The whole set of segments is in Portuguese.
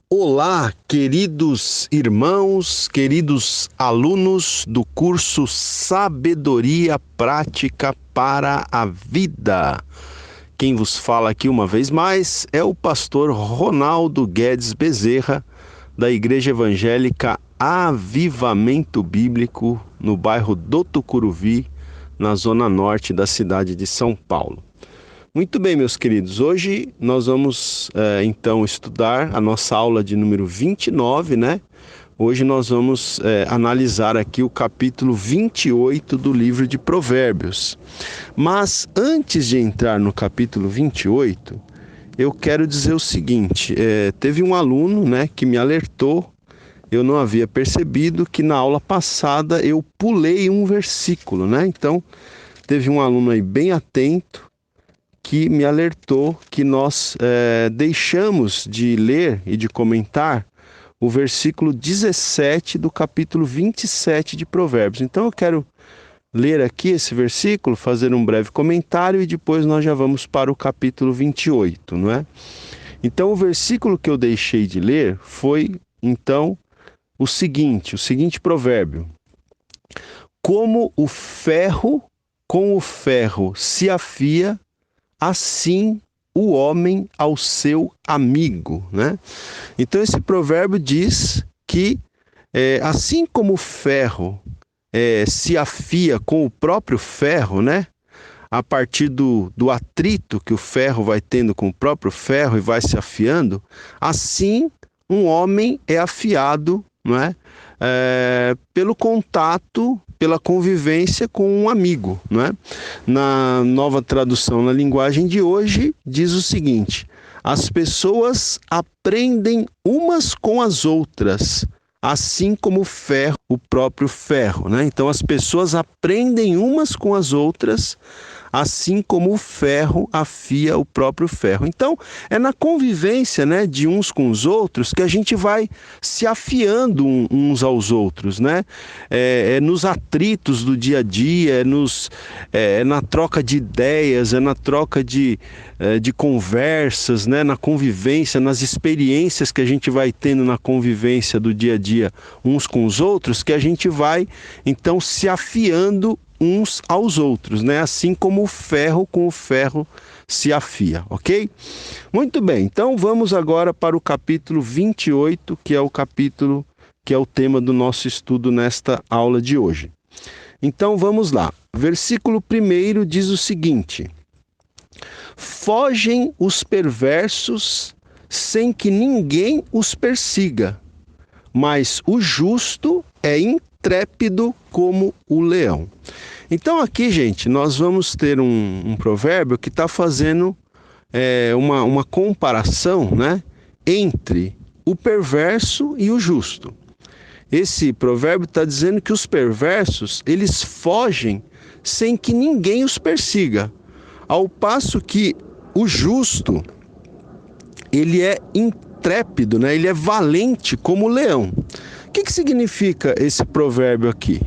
Olá, queridos irmãos, queridos alunos do curso Sabedoria Prática para a Vida. Quem vos fala aqui uma vez mais é o pastor Ronaldo Guedes Bezerra, da Igreja Evangélica Avivamento Bíblico, no bairro do Tucuruvi, na zona norte da cidade de São Paulo. Muito bem, meus queridos, hoje nós vamos então estudar a nossa aula de número 29, né? Hoje nós vamos analisar aqui o capítulo 28 do livro de Provérbios. Mas antes de entrar no capítulo 28, eu quero dizer o seguinte, teve um aluno, né, que me alertou, eu não havia percebido que na aula passada eu pulei um versículo, né? Então, teve um aluno aí bem atento, que me alertou que nós deixamos de ler e de comentar o versículo 17 do capítulo 27 de Provérbios. Então eu quero ler aqui esse versículo, fazer um breve comentário e depois nós já vamos para o capítulo 28, não é? Então o versículo que eu deixei de ler foi, então, o seguinte provérbio: como o ferro com o ferro se afia, assim o homem ao seu amigo, né? Então esse provérbio diz que assim como o ferro se afia com o próprio ferro, né? A partir do atrito que o ferro vai tendo com o próprio ferro e vai se afiando, assim um homem é afiado, não é? Pelo contato, pela convivência com um amigo, não é? Na nova tradução na linguagem de hoje, diz o seguinte: as pessoas aprendem umas com as outras, assim como o ferro, o próprio ferro, né? Então as pessoas aprendem umas com as outras, assim como o ferro afia o próprio ferro. Então, é na convivência, né, de uns com os outros que a gente vai se afiando uns aos outros, né? É nos atritos do dia a dia, é na troca de ideias, é na troca de conversas, né, na convivência, nas experiências que a gente vai tendo na convivência do dia a dia uns com os outros, que a gente vai, então, se afiando uns aos outros, né? Assim como o ferro com o ferro se afia, ok? Muito bem, então vamos agora para o capítulo 28, que é o capítulo que é o tema do nosso estudo nesta aula de hoje. Então vamos lá. Versículo 1 diz o seguinte: fogem os perversos sem que ninguém os persiga, mas o justo é intrépido como o leão. Então aqui, gente, nós vamos ter um provérbio que está fazendo uma comparação, né, entre o perverso e o justo. Esse provérbio está dizendo que os perversos, eles fogem sem que ninguém os persiga, ao passo que o justo, ele é intrépido, né? Ele é valente como o leão. O que significa esse provérbio aqui?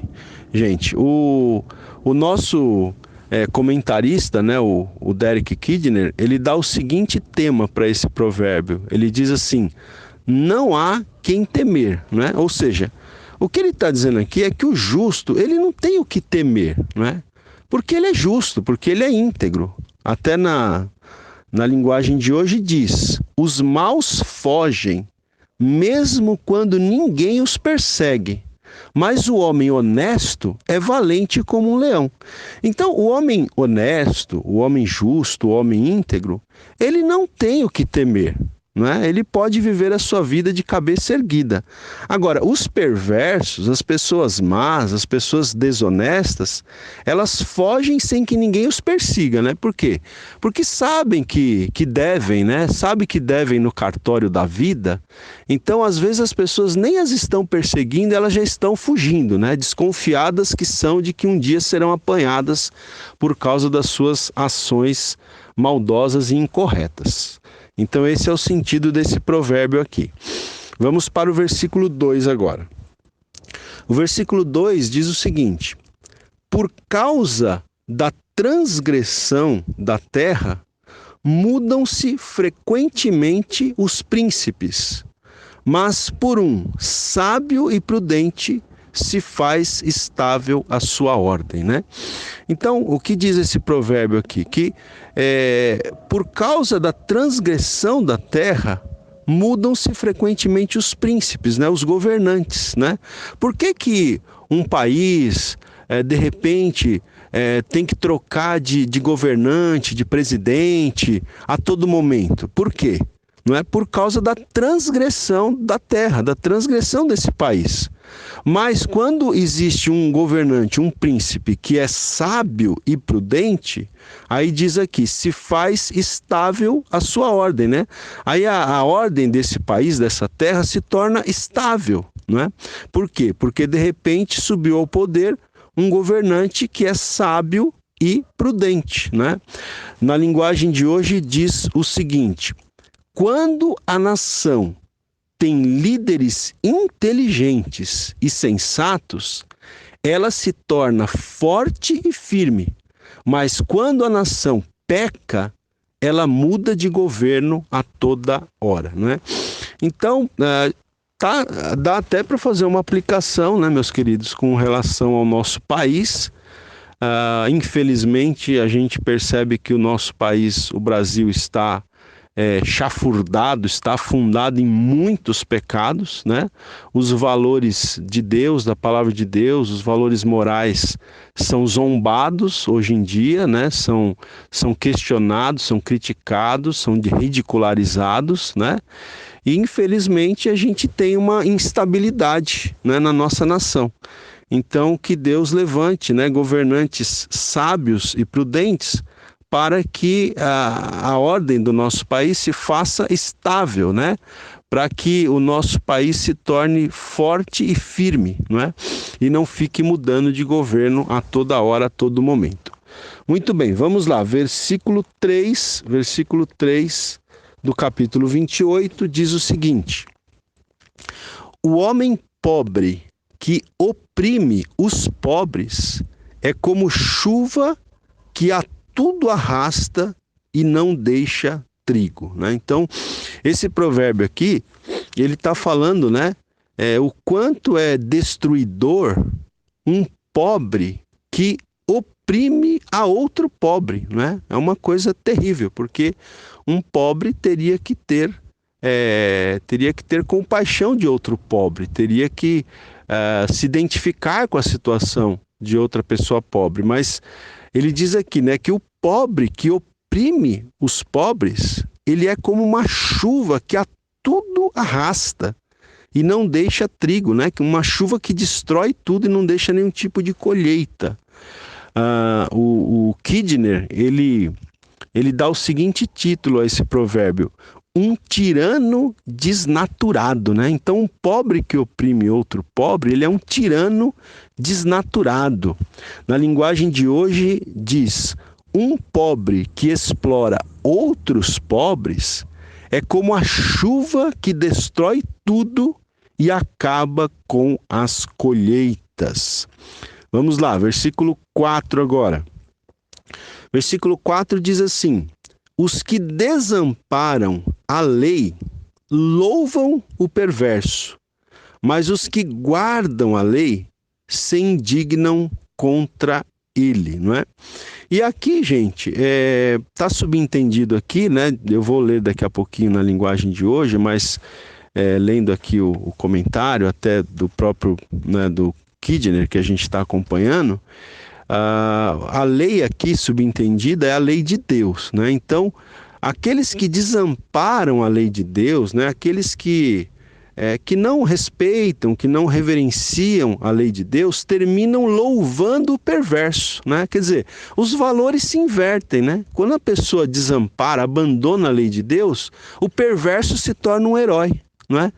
Gente, o nosso comentarista, né, o Derek Kidner, ele dá o seguinte tema para esse provérbio. Ele diz assim: não há quem temer, né? Ou seja, o que ele está dizendo aqui é que o justo, ele não tem o que temer, né? Porque ele é justo, porque ele é íntegro. Até na linguagem de hoje diz: os maus fogem, mesmo quando ninguém os persegue. Mas o homem honesto é valente como um leão. Então, o homem honesto, o homem justo, o homem íntegro, ele não tem o que temer, né? Ele pode viver a sua vida de cabeça erguida. Agora, os perversos, as pessoas más, as pessoas desonestas, elas fogem sem que ninguém os persiga, né? Por quê? Porque sabem que devem, né? Sabem que devem no cartório da vida. Então, às vezes, as pessoas nem as estão perseguindo, elas já estão fugindo, né? Desconfiadas que são de que um dia serão apanhadas por causa das suas ações maldosas e incorretas. Então esse é o sentido desse provérbio aqui. Vamos para o versículo 2 agora. O versículo 2 diz o seguinte: por causa da transgressão da terra, mudam-se frequentemente os príncipes, mas por um sábio e prudente se faz estável a sua ordem, né? Então, o que diz esse provérbio aqui? Que por causa da transgressão da terra, mudam-se frequentemente os príncipes, né? Os governantes, né? Por que um país, de repente, tem que trocar de governante, de presidente a todo momento? Por quê? Não é por causa da transgressão da terra, da transgressão desse país. Mas quando existe um governante, um príncipe que é sábio e prudente, aí diz aqui, se faz estável a sua ordem, né? Aí a ordem desse país, dessa terra, se torna estável, não é? Por quê? Porque de repente subiu ao poder um governante que é sábio e prudente, né? Na linguagem de hoje diz o seguinte: quando a nação tem líderes inteligentes e sensatos, ela se torna forte e firme. Mas quando a nação peca, ela muda de governo a toda hora, né? Então, dá até para fazer uma aplicação, né, meus queridos, com relação ao nosso país. Infelizmente, a gente percebe que o nosso país, o Brasil, está chafurdado, está afundado em muitos pecados, né? Os valores de Deus, da palavra de Deus, os valores morais são zombados hoje em dia, né? São questionados, são criticados, são ridicularizados, né? E infelizmente a gente tem uma instabilidade, né, na nossa nação. Então que Deus levante, né, governantes sábios e prudentes para que a ordem do nosso país se faça estável, né? Para que o nosso país se torne forte e firme, não é? E não fique mudando de governo a toda hora, a todo momento. Muito bem, vamos lá, versículo 3 do capítulo 28 diz o seguinte: o homem pobre que oprime os pobres é como chuva que a tudo arrasta e não deixa trigo, né? Então, esse provérbio aqui, ele está falando, né, o quanto é destruidor um pobre que oprime a outro pobre, né? É uma coisa terrível, porque um pobre teria que ter compaixão de outro pobre, teria que se identificar com a situação de outra pessoa pobre, mas ele diz aqui, né, que o pobre que oprime os pobres, ele é como uma chuva que a tudo arrasta e não deixa trigo, né? Uma chuva que destrói tudo e não deixa nenhum tipo de colheita. O Kidner, ele dá o seguinte título a esse provérbio: um tirano desnaturado, né? Então, um pobre que oprime outro pobre, ele é um tirano desnaturado. Na linguagem de hoje diz: um pobre que explora outros pobres é como a chuva que destrói tudo e acaba com as colheitas. Vamos lá, versículo 4 agora. Versículo 4 diz assim: os que desamparam a lei louvam o perverso, mas os que guardam a lei se indignam contra ele, não é? E aqui, gente, tá subentendido aqui, né? Eu vou ler daqui a pouquinho na linguagem de hoje, mas lendo aqui o comentário até do próprio, né, do Kidner, que a gente está acompanhando, a lei aqui subentendida é a lei de Deus, né? Então, aqueles que desamparam a lei de Deus, né? Aqueles que não respeitam, que não reverenciam a lei de Deus, terminam louvando o perverso, né? Quer dizer, os valores se invertem, né? Quando a pessoa desampara, abandona a lei de Deus, o perverso se torna um herói, não é?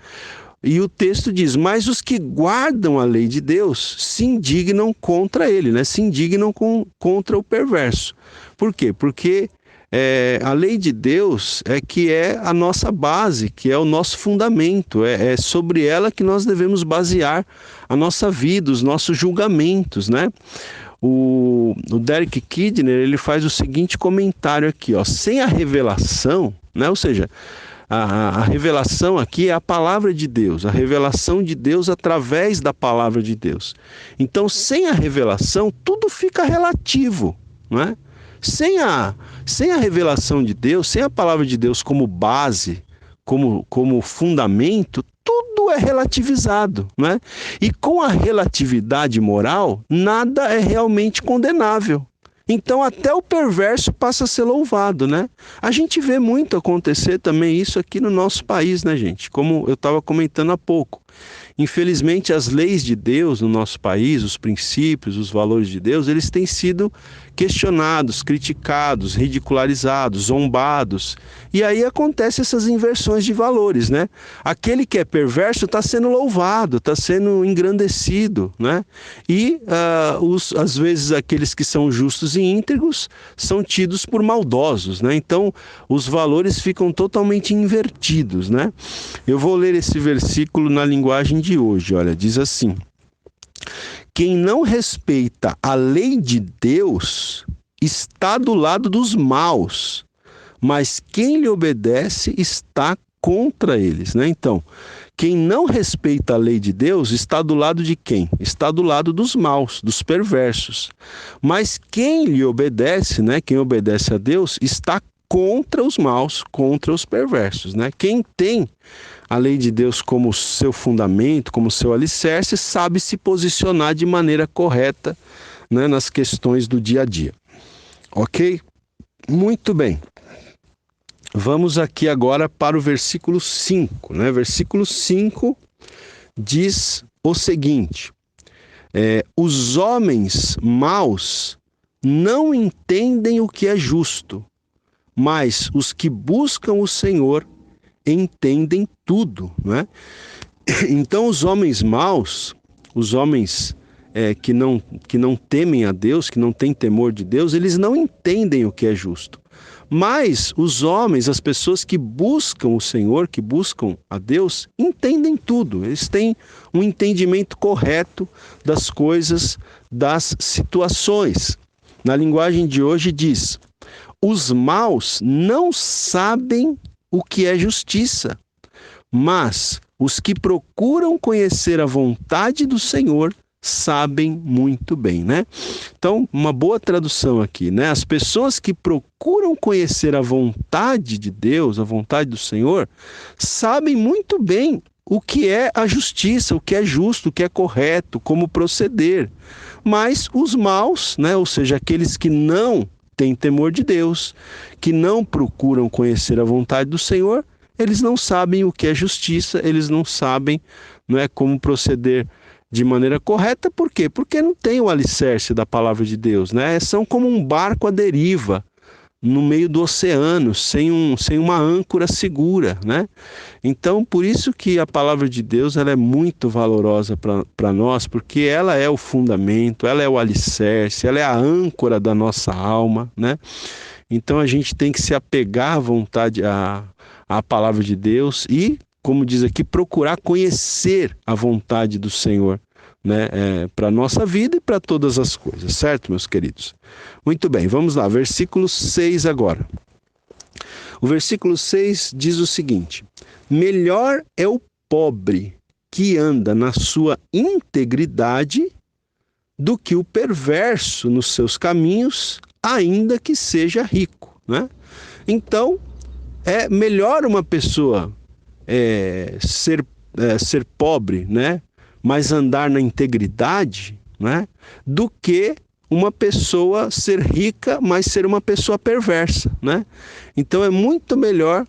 E o texto diz: mas os que guardam a lei de Deus se indignam contra ele, né? Se indignam contra o perverso. Por quê? Porque a lei de Deus que é a nossa base, que é o nosso fundamento, é sobre ela que nós devemos basear a nossa vida, os nossos julgamentos, né? O Derek Kidner, ele faz o seguinte comentário aqui, ó: sem a revelação, né? Ou seja, A revelação aqui é a palavra de Deus, a revelação de Deus através da palavra de Deus. Então, sem a revelação, tudo fica relativo, não é? Sem a revelação de Deus, sem a palavra de Deus como base, como fundamento, tudo é relativizado, né? E com a relatividade moral, nada é realmente condenável. Então até o perverso passa a ser louvado, né? A gente vê muito acontecer também isso aqui no nosso país, né, gente? Como eu estava comentando há pouco. Infelizmente, as leis de Deus no nosso país, os princípios, os valores de Deus, eles têm sido questionados, criticados, ridicularizados, zombados. E aí acontecem essas inversões de valores, né? Aquele que é perverso está sendo louvado, está sendo engrandecido, né? E às vezes aqueles que são justos e íntegros são tidos por maldosos, né? Então os valores ficam totalmente invertidos, né? Eu vou ler esse versículo na linguagem de hoje, olha, diz assim: quem não respeita a lei de Deus está do lado dos maus, mas quem lhe obedece está contra eles, né? Então, quem não respeita a lei de Deus está do lado de quem? Está do lado dos maus, dos perversos. Mas quem lhe obedece, né? Quem obedece a Deus está contra os maus, contra os perversos, né? Quem tem a lei de Deus como seu fundamento, como seu alicerce, sabe se posicionar de maneira correta, né, nas questões do dia a dia. Ok? Muito bem. Vamos aqui agora para o versículo 5, né? Versículo 5 diz o seguinte: os homens maus não entendem o que é justo, mas os que buscam o Senhor entendem tudo, não é? Então os homens maus, os homens que não temem a Deus, que não têm temor de Deus, eles não entendem o que é justo. Mas os homens, as pessoas que buscam o Senhor, que buscam a Deus, entendem tudo. Eles têm um entendimento correto das coisas, das situações. Na linguagem de hoje diz: os maus não sabem o que é justiça, mas os que procuram conhecer a vontade do Senhor sabem muito bem, né? Então, uma boa tradução aqui, né? As pessoas que procuram conhecer a vontade de Deus, a vontade do Senhor, sabem muito bem o que é a justiça, o que é justo, o que é correto, como proceder. Mas os maus, né? Ou seja, aqueles que não têm temor de Deus, que não procuram conhecer a vontade do Senhor, eles não sabem o que é justiça, eles não sabem, não é, como proceder de maneira correta. Por quê? Porque não tem o alicerce da palavra de Deus, né? São como um barco à deriva no meio do oceano, sem uma âncora segura, né? Então, por isso que a palavra de Deus ela é muito valorosa para nós, porque ela é o fundamento, ela é o alicerce, ela é a âncora da nossa alma, né? Então a gente tem que se apegar à vontade, à palavra de Deus e, como diz aqui, procurar conhecer a vontade do Senhor, né, para a nossa vida e para todas as coisas, certo, meus queridos? Muito bem, vamos lá, versículo 6 agora. O versículo 6 diz o seguinte: melhor é o pobre que anda na sua integridade do que o perverso nos seus caminhos, ainda que seja rico, né? Então, é melhor uma pessoa ser pobre, né, mas andar na integridade, né, do que uma pessoa ser rica, mas ser uma pessoa perversa, né? Então é muito melhor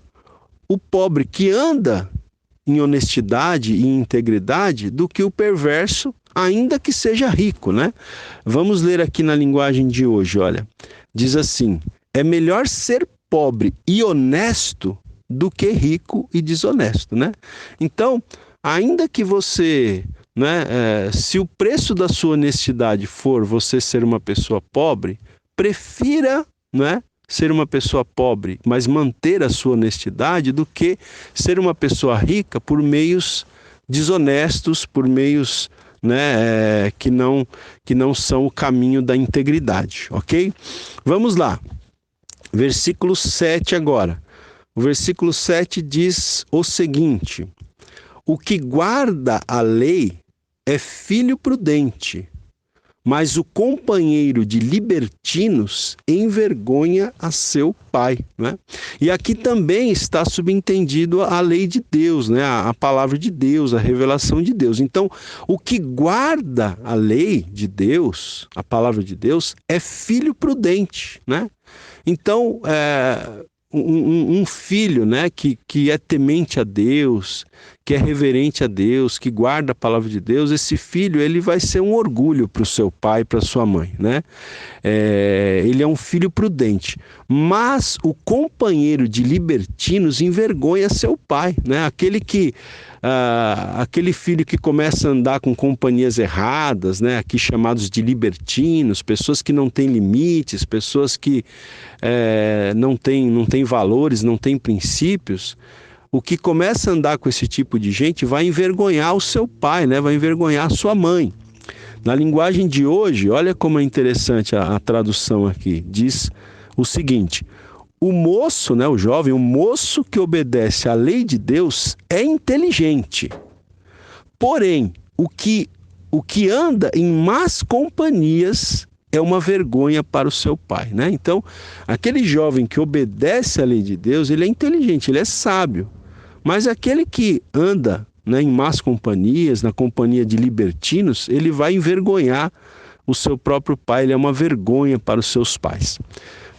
o pobre que anda em honestidade e integridade do que o perverso, ainda que seja rico, né? Vamos ler aqui na linguagem de hoje, olha. Diz assim: é melhor ser pobre e honesto do que rico e desonesto, né? Então, ainda que você, né, se o preço da sua honestidade for você ser uma pessoa pobre, prefira, né, ser uma pessoa pobre, mas manter a sua honestidade, do que ser uma pessoa rica por meios desonestos, por meios, né, que não são o caminho da integridade, ok? Vamos lá, versículo 7 agora. O versículo 7 diz o seguinte: o que guarda a lei é filho prudente, mas o companheiro de libertinos envergonha a seu pai, né? E aqui também está subentendido a lei de Deus, né? A palavra de Deus, a revelação de Deus. Então, o que guarda a lei de Deus, a palavra de Deus, é filho prudente, né? Então, um filho, né, que é temente a Deus, que é reverente a Deus, que guarda a palavra de Deus, esse filho ele vai ser um orgulho para o seu pai, para sua mãe, né? Ele é um filho prudente, mas o companheiro de libertinos envergonha seu pai, né? Aquele filho que começa a andar com companhias erradas, né? Aqui chamados de libertinos, pessoas que não têm limites, pessoas que não têm valores, não têm princípios. O que começa a andar com esse tipo de gente vai envergonhar o seu pai, né? Vai envergonhar a sua mãe. Na linguagem de hoje, olha como é interessante a tradução aqui. Diz o seguinte: o moço, né, o jovem, o moço que obedece à lei de Deus é inteligente. Porém, o que anda em más companhias é uma vergonha para o seu pai, né? Então, aquele jovem que obedece à lei de Deus, ele é inteligente, ele é sábio. Mas aquele que anda, né, em más companhias, na companhia de libertinos, ele vai envergonhar o seu próprio pai, ele é uma vergonha para os seus pais.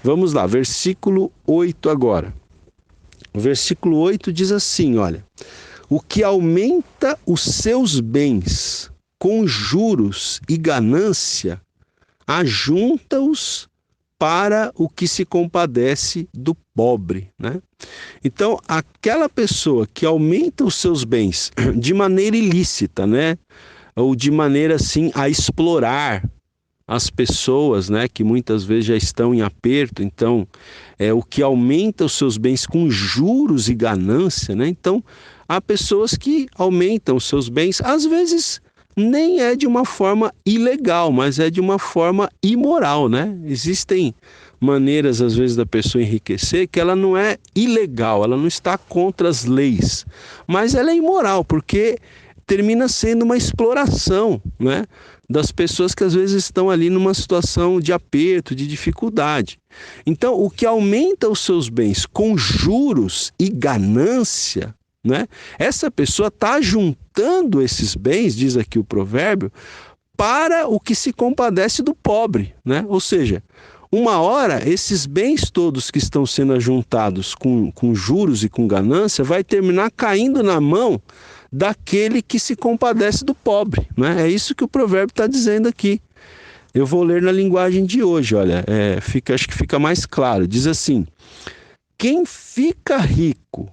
Vamos lá, versículo 8 agora. O versículo 8 diz assim, olha: o que aumenta os seus bens com juros e ganância, ajunta-os para o que se compadece do pobre, né? Então, aquela pessoa que aumenta os seus bens de maneira ilícita, né? Ou de maneira assim a explorar as pessoas, né, que muitas vezes já estão em aperto. Então, o que aumenta os seus bens com juros e ganância, né? Então, há pessoas que aumentam os seus bens, às vezes nem é de uma forma ilegal, mas é de uma forma imoral, né? Existem maneiras, às vezes, da pessoa enriquecer que ela não é ilegal, ela não está contra as leis, mas ela é imoral, porque termina sendo uma exploração, né, das pessoas que às vezes estão ali numa situação de aperto, de dificuldade. Então, o que aumenta os seus bens com juros e ganância, né, essa pessoa está juntando esses bens, diz aqui o provérbio, para o que se compadece do pobre, né? Ou seja, uma hora esses bens todos que estão sendo ajuntados com juros e com ganância vai terminar caindo na mão daquele que se compadece do pobre, né? É isso que o provérbio está dizendo aqui. Eu vou ler na linguagem de hoje, olha, acho que fica mais claro. Diz assim: quem fica rico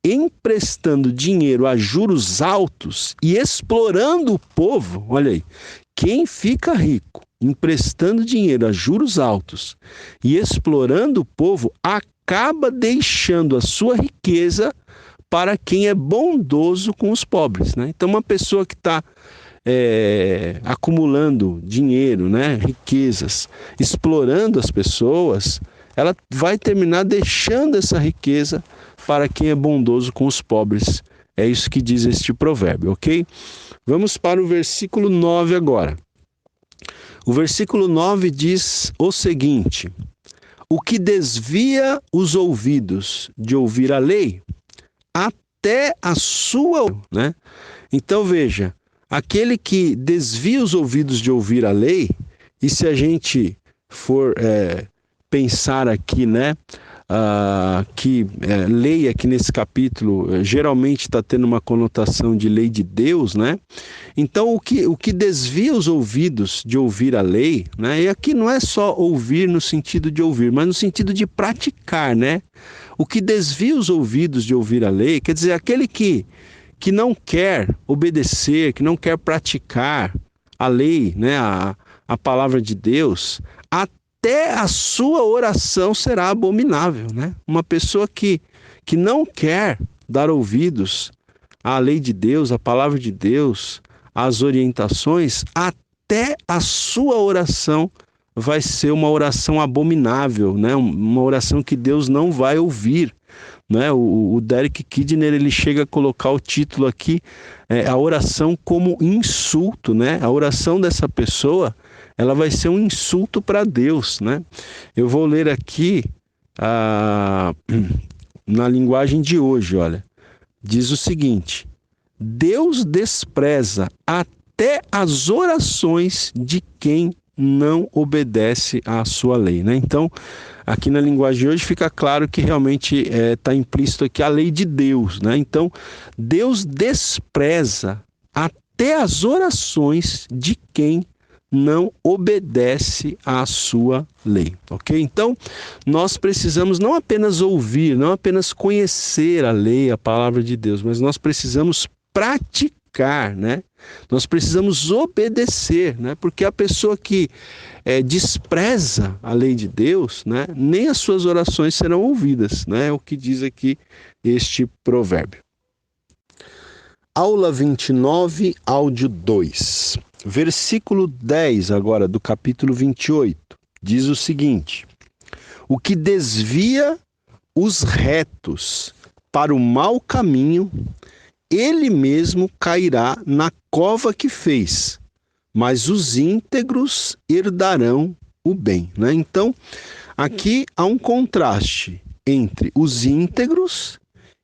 emprestando dinheiro a juros altos e explorando o povo, olha aí, quem fica rico emprestando dinheiro a juros altos e explorando o povo acaba deixando a sua riqueza para quem é bondoso com os pobres, né? Então, uma pessoa que está acumulando dinheiro, né, riquezas, explorando as pessoas, ela vai terminar deixando essa riqueza para quem é bondoso com os pobres. É isso que diz este provérbio, ok? Vamos para o versículo 9 agora. O versículo 9 diz o seguinte: o que desvia os ouvidos de ouvir a lei, até a sua, né? Então veja, aquele que desvia os ouvidos de ouvir a lei, e se a gente for pensar aqui, né, que lei aqui nesse capítulo geralmente está tendo uma conotação de lei de Deus, né? Então o que desvia os ouvidos de ouvir a lei, né? E aqui não é só ouvir no sentido de ouvir, mas no sentido de praticar, né? O que desvia os ouvidos de ouvir a lei, quer dizer, aquele que não quer obedecer, que não quer praticar a lei, né? A palavra de Deus, até a sua oração será abominável, né? Uma pessoa que não quer dar ouvidos à lei de Deus, à palavra de Deus, às orientações, até a sua oração vai ser uma oração abominável, né? Uma oração que Deus não vai ouvir. né? O Derek Kidner, ele chega a colocar o título aqui, a oração como insulto, né? A oração dessa pessoa, ela vai ser um insulto para Deus, né? Eu vou ler aqui na linguagem de hoje, olha. Diz o seguinte: Deus despreza até as orações de quem não obedece à sua lei, né? Então, aqui na linguagem de hoje fica claro que realmente está implícito aqui a lei de Deus, né? Então, Deus despreza até as orações de quem não obedece à sua lei, ok? Então, nós precisamos não apenas ouvir, não apenas conhecer a lei, a palavra de Deus, mas nós precisamos praticar, né? Nós precisamos obedecer, né? Porque a pessoa que despreza a lei de Deus, né? Nem as suas orações serão ouvidas, né? É o que diz aqui este provérbio. Aula 29, áudio 2. Versículo 10 agora do capítulo 28. Diz o seguinte: o que desvia os retos para o mau caminho, ele mesmo cairá na cova que fez, mas os íntegros herdarão o bem, né? Então, aqui há um contraste entre os íntegros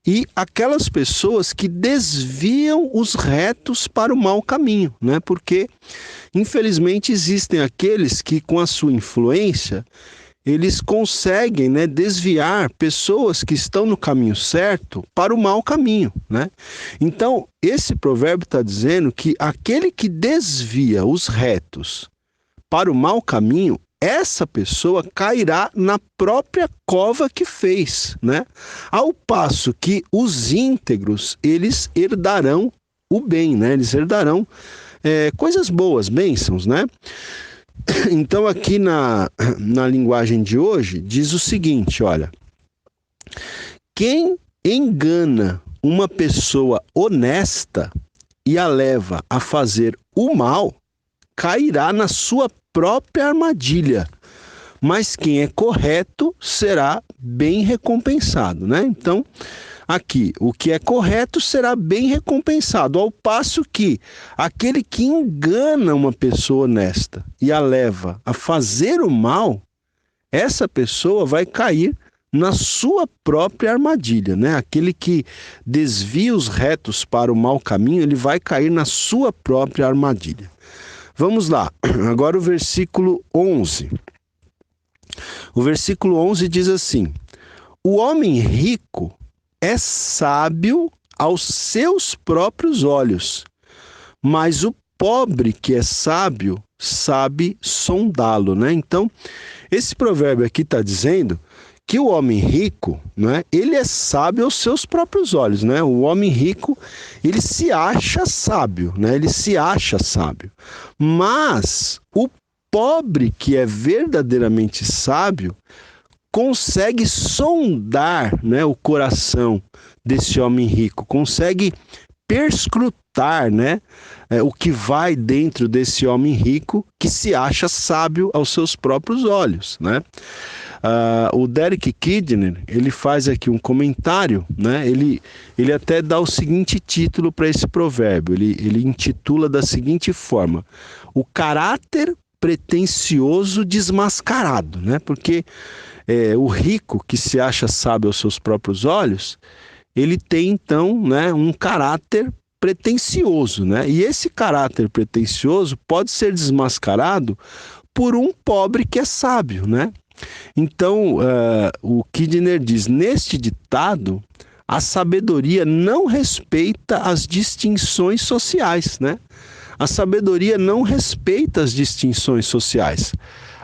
e aquelas pessoas que desviam os retos para o mau caminho, né? Porque, infelizmente, existem aqueles que, com a sua influência, eles conseguem, né, desviar pessoas que estão no caminho certo para o mau caminho, né? Então, esse provérbio está dizendo que aquele que desvia os retos para o mau caminho, essa pessoa cairá na própria cova que fez, né? Ao passo que os íntegros, eles herdarão o bem, né? Eles herdarão coisas boas, bênçãos, né? Então, aqui na linguagem de hoje, diz o seguinte, olha: quem engana uma pessoa honesta e a leva a fazer o mal, cairá na sua própria armadilha, mas quem é correto será bem recompensado, né? Então, aqui, o que é correto será bem recompensado, ao passo que aquele que engana uma pessoa honesta e a leva a fazer o mal, essa pessoa vai cair na sua própria armadilha, né? Aquele que desvia os retos para o mau caminho, ele vai cair na sua própria armadilha. Vamos lá, agora o versículo 11. O versículo 11 diz assim: o homem rico é sábio aos seus próprios olhos, mas o pobre que é sábio sabe sondá-lo, né? Então, esse provérbio aqui está dizendo que o homem rico, né, ele é sábio aos seus próprios olhos, né? O homem rico, ele se acha sábio, né? Ele se acha sábio. Mas o pobre que é verdadeiramente sábio consegue sondar, né, o coração desse homem rico, consegue perscrutar, né, o que vai dentro desse homem rico que se acha sábio aos seus próprios olhos, né? O Derek Kidner, ele faz aqui um comentário, né? Ele até dá o seguinte título para esse provérbio, ele intitula da seguinte forma: o caráter pretensioso desmascarado, né? Porque o rico que se acha sábio aos seus próprios olhos, ele tem então, né, um caráter pretensioso, né? E esse caráter pretensioso pode ser desmascarado por um pobre que é sábio, né? Então, o Kidner diz: neste ditado, a sabedoria não respeita as distinções sociais, né? A sabedoria não respeita as distinções sociais.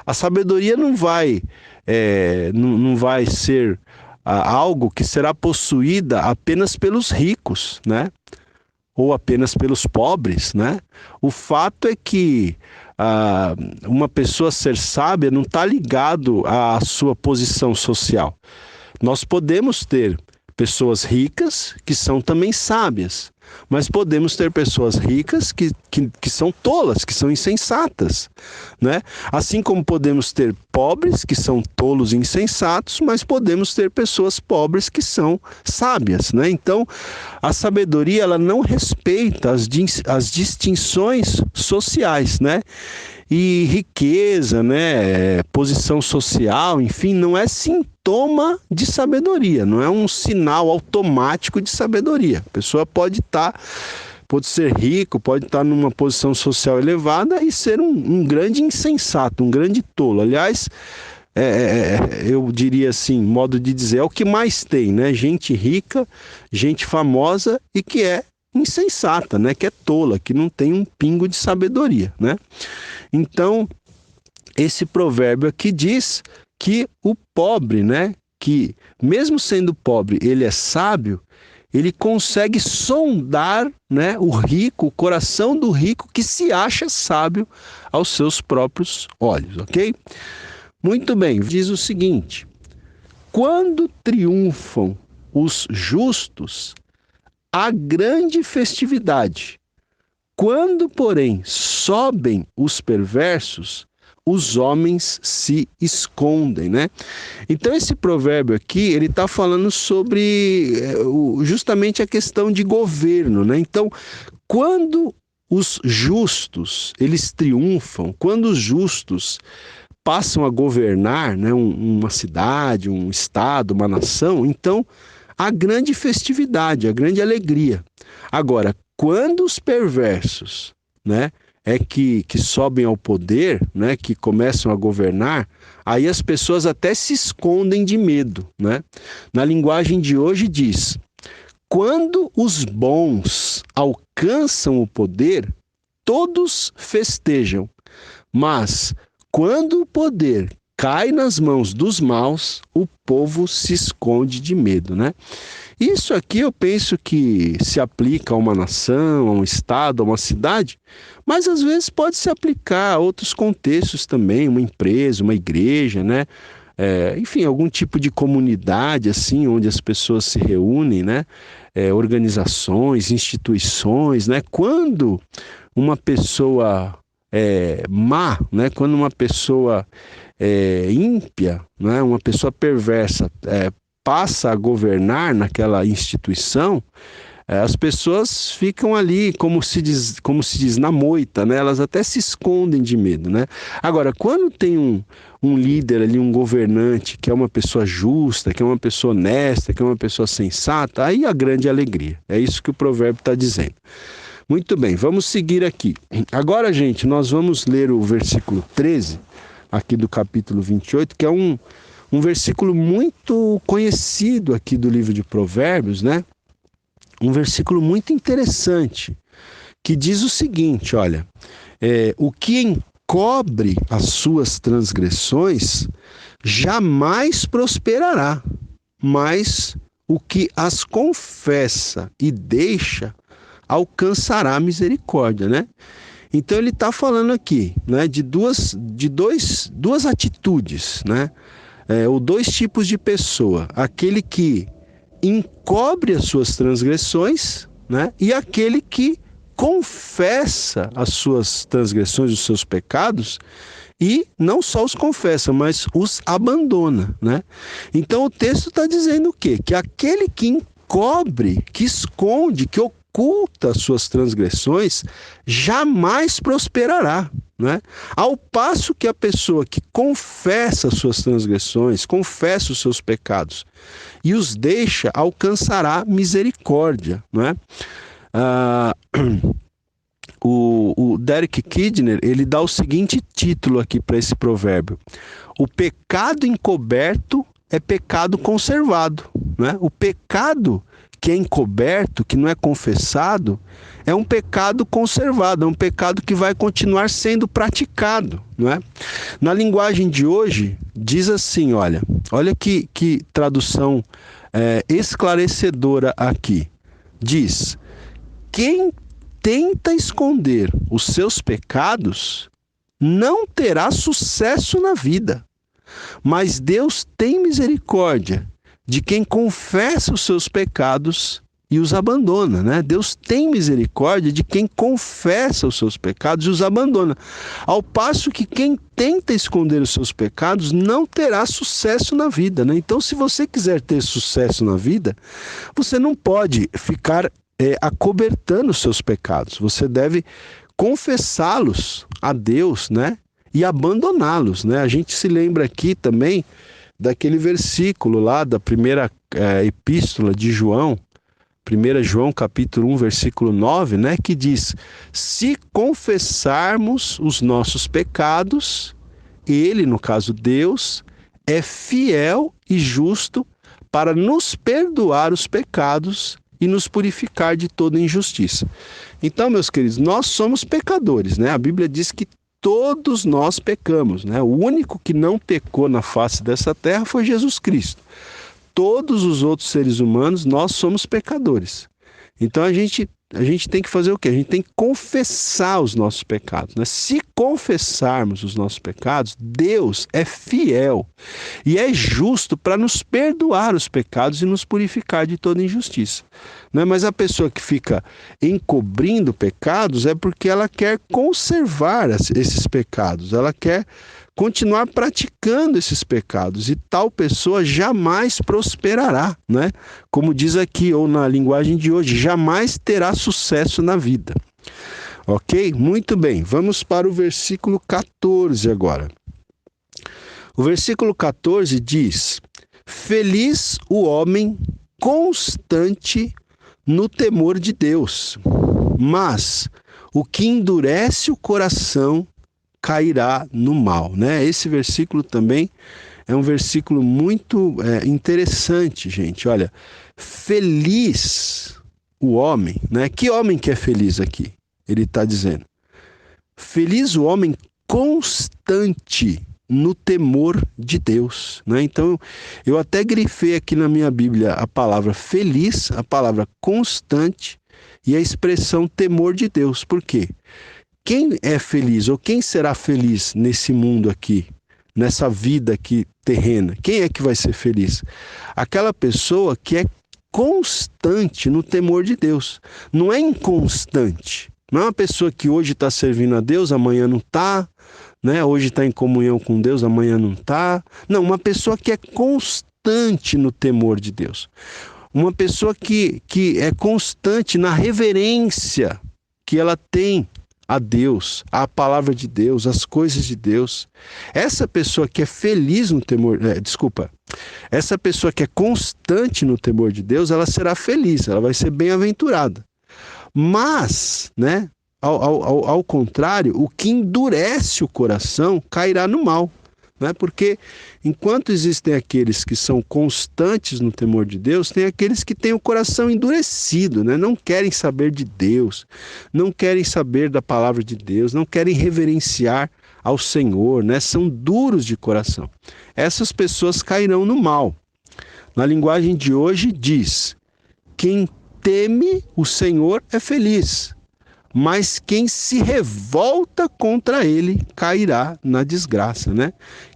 A sabedoria não vai ser algo que será possuída apenas pelos ricos, né? Ou apenas pelos pobres, né? O fato é que uma pessoa ser sábia não está ligado à sua posição social. Nós podemos ter pessoas ricas que são também sábias, mas podemos ter pessoas ricas que são tolas, que são insensatas, né? Assim como podemos ter pobres que são tolos e insensatos, mas podemos ter pessoas pobres que são sábias, né? Então, a sabedoria, ela não respeita as distinções sociais, né? E riqueza, né, posição social, enfim, não é sintoma de sabedoria, não é um sinal automático de sabedoria. A pessoa pode ser rico, pode estar numa posição social elevada e ser um grande insensato, um grande tolo. Aliás, eu diria assim, modo de dizer, é o que mais tem, né? Gente rica, gente famosa e que é insensata, né? Que é tola, que não tem um pingo de sabedoria, né? Então, esse provérbio aqui diz que o pobre, né, que mesmo sendo pobre, ele é sábio, ele consegue sondar, né, o rico, o coração do rico que se acha sábio aos seus próprios olhos, ok? Muito bem, diz o seguinte: quando triunfam os justos, há grande festividade. Quando, porém, sobem os perversos, os homens se escondem, né? Então, esse provérbio aqui, ele está falando sobre justamente a questão de governo, né? Então, quando os justos, eles triunfam, quando os justos passam a governar, né, uma cidade, um estado, uma nação, então, há grande festividade, há grande alegria. Agora, quando os perversos, né, que sobem ao poder, né, que começam a governar, aí as pessoas até se escondem de medo, né? Na linguagem de hoje diz: quando os bons alcançam o poder, todos festejam, mas quando o poder cai nas mãos dos maus, o povo se esconde de medo, né? Isso aqui eu penso que se aplica a uma nação, a um estado, a uma cidade, mas às vezes pode se aplicar a outros contextos também, uma empresa, uma igreja, né? Enfim, algum tipo de comunidade assim, onde as pessoas se reúnem, né? Organizações, instituições, né? Quando uma pessoa má, né? Quando uma pessoa ímpia, né? Uma pessoa perversa passa a governar naquela instituição, as pessoas ficam ali, como se diz, na moita, né? Elas até se escondem de medo, né? Agora, quando tem um líder ali, um governante, que é uma pessoa justa, que é uma pessoa honesta, que é uma pessoa sensata, aí a grande alegria. É isso que o provérbio está dizendo. Muito bem, vamos seguir aqui. Agora, gente, nós vamos ler o versículo 13, aqui do capítulo 28, que é um versículo muito conhecido aqui do livro de Provérbios, né? Um versículo muito interessante, que diz o seguinte, olha, o que encobre as suas transgressões jamais prosperará, mas o que as confessa e deixa alcançará misericórdia, né? Então ele está falando aqui, né, de duas atitudes, né? Ou dois tipos de pessoa: aquele que encobre as suas transgressões, né? E aquele que confessa as suas transgressões, os seus pecados, e não só os confessa, mas os abandona, né? Então o texto está dizendo o quê? Que aquele que encobre, que esconde, que oculta as suas transgressões, jamais prosperará, né? Ao passo que a pessoa que confessa as suas transgressões, confessa os seus pecados e os deixa, alcançará misericórdia, né? O Derek Kidner, ele dá o seguinte título aqui para esse provérbio: o pecado encoberto é pecado conservado, né? O pecado que é encoberto, que não é confessado, é um pecado conservado, é um pecado que vai continuar sendo praticado, não é? Na linguagem de hoje, diz assim, olha que tradução esclarecedora aqui. Diz: quem tenta esconder os seus pecados não terá sucesso na vida, mas Deus tem misericórdia de quem confessa os seus pecados e os abandona, né? Deus tem misericórdia de quem confessa os seus pecados e os abandona. Ao passo que quem tenta esconder os seus pecados não terá sucesso na vida, né? Então, se você quiser ter sucesso na vida, você não pode ficar acobertando os seus pecados. Você deve confessá-los a Deus, né? E abandoná-los, né? A gente se lembra aqui também daquele versículo lá da primeira epístola de João, 1 João capítulo 1, versículo 9, né, que diz: se confessarmos os nossos pecados, ele, no caso Deus, é fiel e justo para nos perdoar os pecados e nos purificar de toda injustiça. Então, meus queridos, nós somos pecadores, né? A Bíblia diz que todos nós pecamos, né? O único que não pecou na face dessa terra foi Jesus Cristo. Todos os outros seres humanos, nós somos pecadores. Então a gente tem que fazer o quê? A gente tem que confessar os nossos pecados, né? Se confessarmos os nossos pecados, Deus é fiel e é justo para nos perdoar os pecados e nos purificar de toda injustiça, né? Mas a pessoa que fica encobrindo pecados é porque ela quer conservar esses pecados, ela quer continuar praticando esses pecados, e tal pessoa jamais prosperará, né? Como diz aqui, ou na linguagem de hoje, jamais terá sucesso na vida. Ok? Muito bem, vamos para o versículo 14 agora. O versículo 14 diz: feliz o homem constante no temor de Deus, mas o que endurece o coração cairá no mal, né? Esse versículo também é um versículo muito interessante, gente. Olha, feliz o homem, né? Que homem que é feliz aqui? Ele está dizendo: feliz o homem constante no temor de Deus, né? Então, eu até grifei aqui na minha Bíblia a palavra feliz, a palavra constante e a expressão temor de Deus. Por quê? Quem é feliz ou quem será feliz nesse mundo aqui, nessa vida aqui terrena? Quem é que vai ser feliz? Aquela pessoa que é constante no temor de Deus. Não é inconstante. Não é uma pessoa que hoje está servindo a Deus, amanhã não está, né? Hoje está em comunhão com Deus, amanhã não está. Não, uma pessoa que é constante no temor de Deus. Uma pessoa que é constante na reverência que ela tem a Deus, a palavra de Deus, as coisas de Deus. Essa pessoa que é feliz no temor, essa pessoa que é constante no temor de Deus, ela será feliz, ela vai ser bem-aventurada. Mas, né, ao contrário, o que endurece o coração cairá no mal, né? Porque enquanto existem aqueles que são constantes no temor de Deus, tem aqueles que têm o coração endurecido, né? Não querem saber de Deus, não querem saber da palavra de Deus, não querem reverenciar ao Senhor, né? São duros de coração. Essas pessoas cairão no mal. Na linguagem de hoje diz: quem teme o Senhor é feliz, mas quem se revolta contra ele cairá na desgraça, né?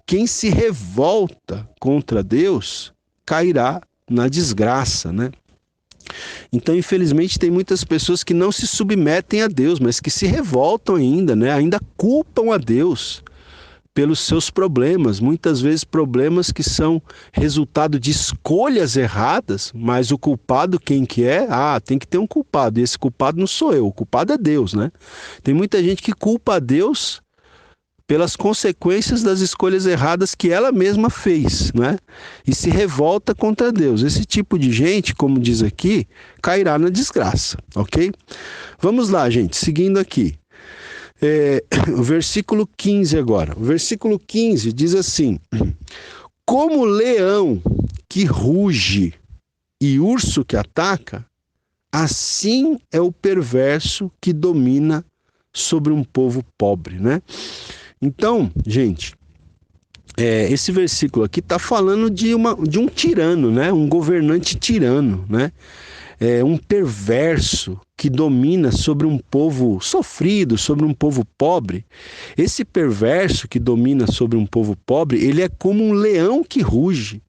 Quem se revolta contra Deus cairá na desgraça, né? Então, infelizmente, tem muitas pessoas que não se submetem a Deus, mas que se revoltam ainda, né? Ainda culpam a Deus pelos seus problemas, muitas vezes problemas que são resultado de escolhas erradas, mas o culpado quem que é? Tem que ter um culpado, e esse culpado não sou eu, o culpado é Deus, né? Tem muita gente que culpa a Deus pelas consequências das escolhas erradas que ela mesma fez, né? E se revolta contra Deus. Esse tipo de gente, como diz aqui, cairá na desgraça, ok? Vamos lá, gente, seguindo aqui. O versículo 15 agora. O versículo 15 diz assim: como leão que ruge e urso que ataca, assim é o perverso que domina sobre um povo pobre, né? Então, gente, esse versículo aqui está falando de um tirano, né? Um governante tirano, né? Um perverso que domina sobre um povo sofrido, sobre um povo pobre. Esse perverso que domina sobre um povo pobre, ele é como um leão que ruge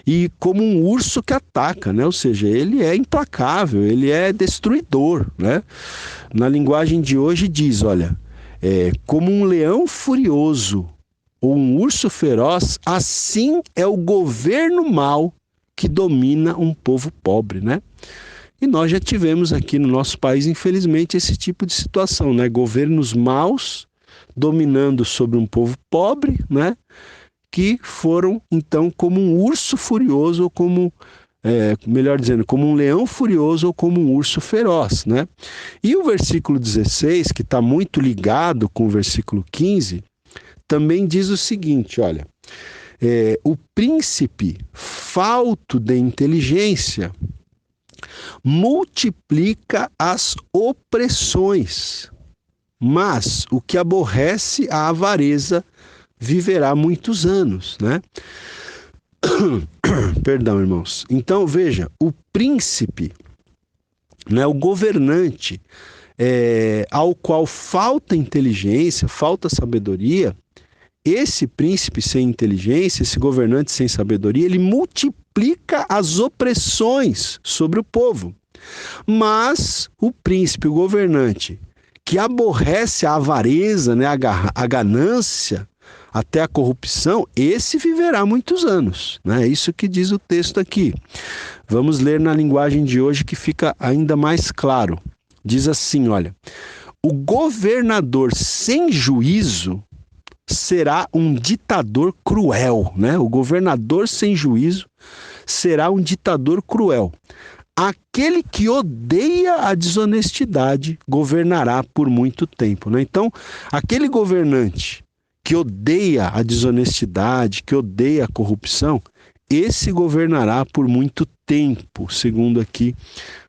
e como um urso que ataca, né? Ou seja, ele é implacável, ele é destruidor, né? Na linguagem de hoje diz, olha, como um leão furioso ou um urso feroz, assim é o governo mau que domina um povo pobre, né? E nós já tivemos aqui no nosso país, infelizmente, esse tipo de situação, né? Governos maus dominando sobre um povo pobre, né? Que foram, então, como um urso furioso ou como, melhor dizendo, como um leão furioso ou como um urso feroz, né? E o versículo 16, que está muito ligado com o versículo 15, também diz o seguinte, olha, o príncipe falto de inteligência multiplica as opressões, mas o que aborrece a avareza viverá muitos anos, né? Perdão, irmãos. Então, veja, o príncipe, né, o governante, ao qual falta inteligência, falta sabedoria, esse príncipe sem inteligência, esse governante sem sabedoria, ele multiplica as opressões sobre o povo. Mas o príncipe, o governante, que aborrece a avareza, né, a ganância, até a corrupção, esse viverá muitos anos, né? É isso que diz o texto aqui. Vamos ler na linguagem de hoje que fica ainda mais claro. Diz assim, olha, o governador sem juízo será um ditador cruel, né? O governador sem juízo será um ditador cruel. Aquele que odeia a desonestidade governará por muito tempo, né? Então, aquele governante que odeia a desonestidade, que odeia a corrupção, esse governará por muito tempo, segundo aqui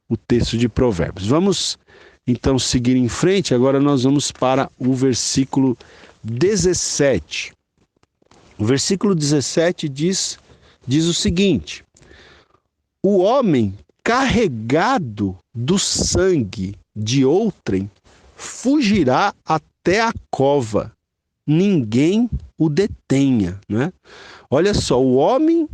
o texto de Provérbios. Vamos então seguir em frente, agora nós vamos para o versículo 17. O versículo 17 diz o seguinte: o homem carregado do sangue de outrem fugirá até a cova, ninguém o detenha, né? Olha só, o homem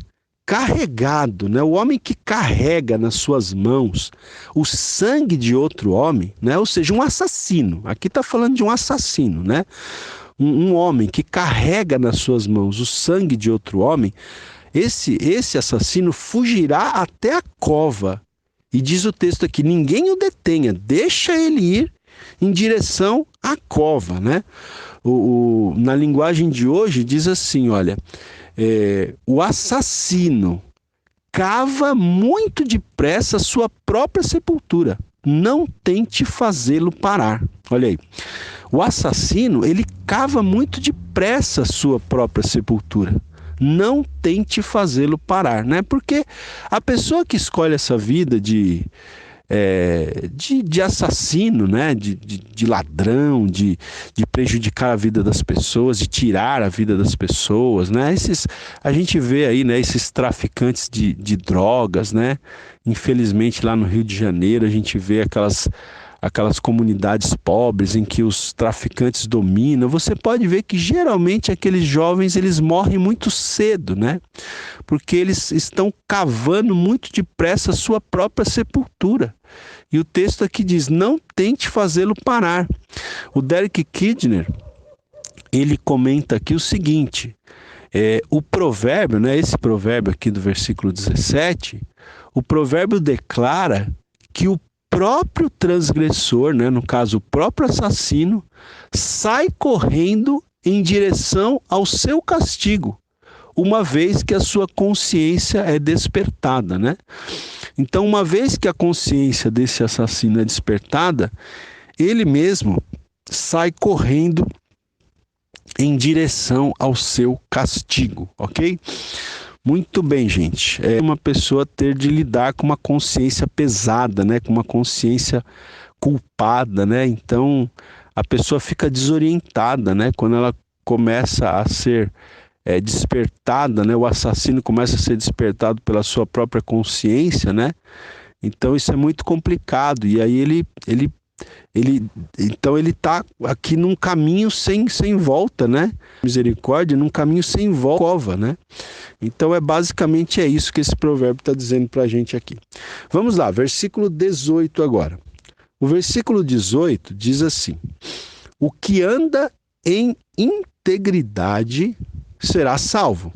carregado, né? O homem que carrega nas suas mãos o sangue de outro homem, né? Ou seja, um assassino. Aqui está falando de um assassino, né? Um homem que carrega nas suas mãos o sangue de outro homem, esse assassino fugirá até a cova. E diz o texto aqui, ninguém o detenha, deixa ele ir em direção à cova, né? Na linguagem de hoje diz assim, olha, o assassino cava muito depressa a sua própria sepultura, não tente fazê-lo parar. Olha aí, o assassino, ele cava muito depressa a sua própria sepultura, não tente fazê-lo parar, né? Porque a pessoa que escolhe essa vida de assassino, né? de ladrão, de prejudicar a vida das pessoas, de tirar a vida das pessoas, né? A gente vê aí, né, esses traficantes de drogas, né? Infelizmente lá no Rio de Janeiro a gente vê aquelas comunidades pobres em que os traficantes dominam. Você pode ver que geralmente aqueles jovens eles morrem muito cedo, né? Porque eles estão cavando muito depressa a sua própria sepultura. E o texto aqui diz, não tente fazê-lo parar. O Derek Kidner, ele comenta aqui o seguinte, o provérbio, né, esse provérbio aqui do versículo 17, o provérbio declara que o próprio transgressor, né, no caso o próprio assassino, sai correndo em direção ao seu castigo, uma vez que a sua consciência é despertada, né? Então, uma vez que a consciência desse assassino é despertada, ele mesmo sai correndo em direção ao seu castigo, ok? Muito bem, gente. É uma pessoa ter de lidar com uma consciência pesada, né? Com uma consciência culpada, né? Então, a pessoa fica desorientada, né? Quando ela começa a ser despertada, né? O assassino começa a ser despertado pela sua própria consciência, né? Então, isso é muito complicado. E aí ele Então ele está aqui num caminho sem volta, né? Misericórdia, num caminho sem volta, né? Então basicamente isso que esse provérbio está dizendo para a gente aqui. Vamos lá, versículo 18 agora. O versículo 18 diz assim: o que anda em integridade será salvo,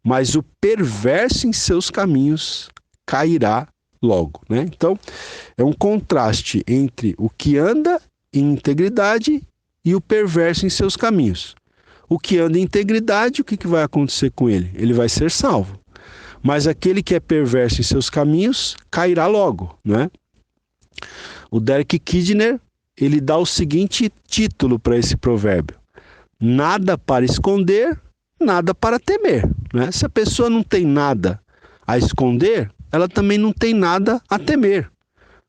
mas o perverso em seus caminhos cairá logo, né? Então, é um contraste entre o que anda em integridade e o perverso em seus caminhos. O que anda em integridade, o que vai acontecer com ele? Ele vai ser salvo. Mas aquele que é perverso em seus caminhos cairá logo, né? O Derek Kidner, ele dá o seguinte título para esse provérbio: nada para esconder, nada para temer, né? Se a pessoa não tem nada a esconder, ela também não tem nada a temer,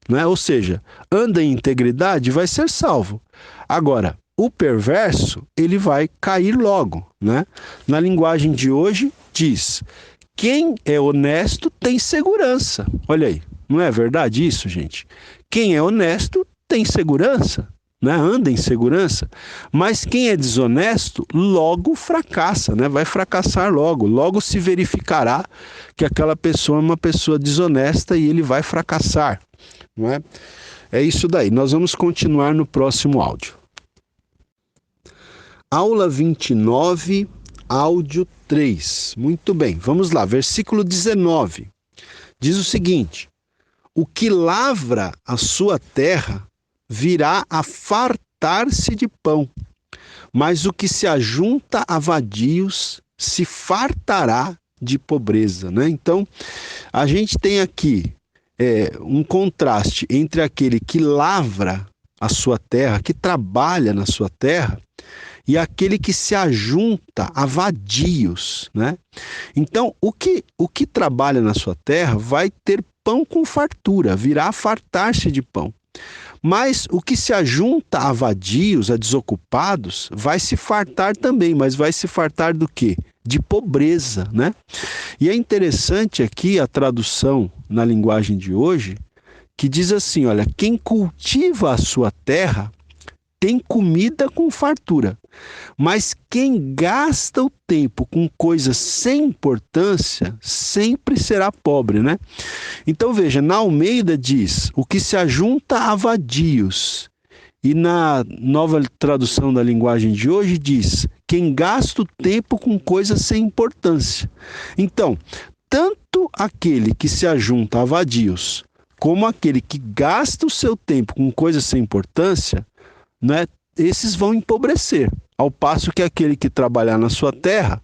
né? Ou seja, anda em integridade, vai ser salvo. Agora, o perverso, ele vai cair logo, né? Na linguagem de hoje, diz: quem é honesto tem segurança. Olha aí, não é verdade isso, gente? Quem é honesto tem segurança, né? Anda em segurança. Mas quem é desonesto logo fracassa, né? Vai fracassar logo. Logo se verificará que aquela pessoa é uma pessoa desonesta e ele vai fracassar, não é? É isso daí. Nós vamos continuar no próximo áudio. Aula 29, áudio 3. Muito bem, vamos lá. Versículo 19. Diz o seguinte: o que lavra a sua terra virá a fartar-se de pão, mas o que se ajunta a vadios se fartará de pobreza, né? Então, a gente tem aqui um contraste entre aquele que lavra a sua terra, que trabalha na sua terra, e aquele que se ajunta a vadios, né? Então, o que trabalha na sua terra vai ter pão com fartura, virá a fartar-se de pão. Mas o que se ajunta a vadios, a desocupados, vai se fartar também, mas vai se fartar do quê? De pobreza, né? E é interessante aqui a tradução na linguagem de hoje, que diz assim, olha, quem cultiva a sua terra tem comida com fartura, mas quem gasta o tempo com coisas sem importância sempre será pobre, né? Então veja, na Almeida diz, o que se ajunta a vadios, e na nova tradução da linguagem de hoje diz, quem gasta o tempo com coisas sem importância. Então, tanto aquele que se ajunta a vadios, como aquele que gasta o seu tempo com coisas sem importância, né, esses vão empobrecer, ao passo que aquele que trabalhar na sua terra,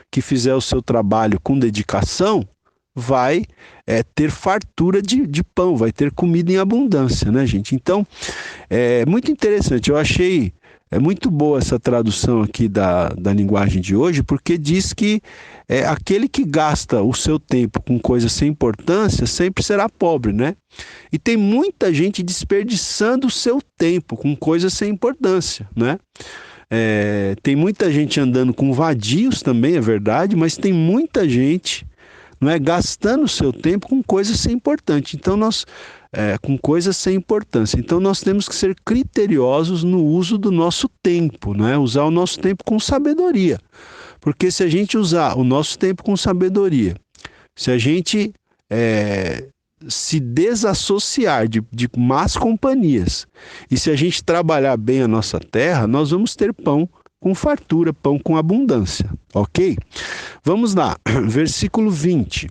que fizer o seu trabalho com dedicação, vai ter fartura de pão, vai ter comida em abundância, né, gente? Então, é muito interessante, eu achei muito boa essa tradução aqui da linguagem de hoje, porque diz que aquele que gasta o seu tempo com coisas sem importância sempre será pobre, né? E tem muita gente desperdiçando o seu tempo com coisas sem importância, né? Tem muita gente andando com vadios também, é verdade, mas tem muita gente, não é, gastando o seu tempo com coisas sem importância. Então com coisas sem importância. Então nós temos que ser criteriosos no uso do nosso tempo, né? Usar o nosso tempo com sabedoria. Porque se a gente usar o nosso tempo com sabedoria, se a gente se desassociar de más companhias, e se a gente trabalhar bem a nossa terra, nós vamos ter pão com fartura, pão com abundância, ok? Vamos lá, versículo 20.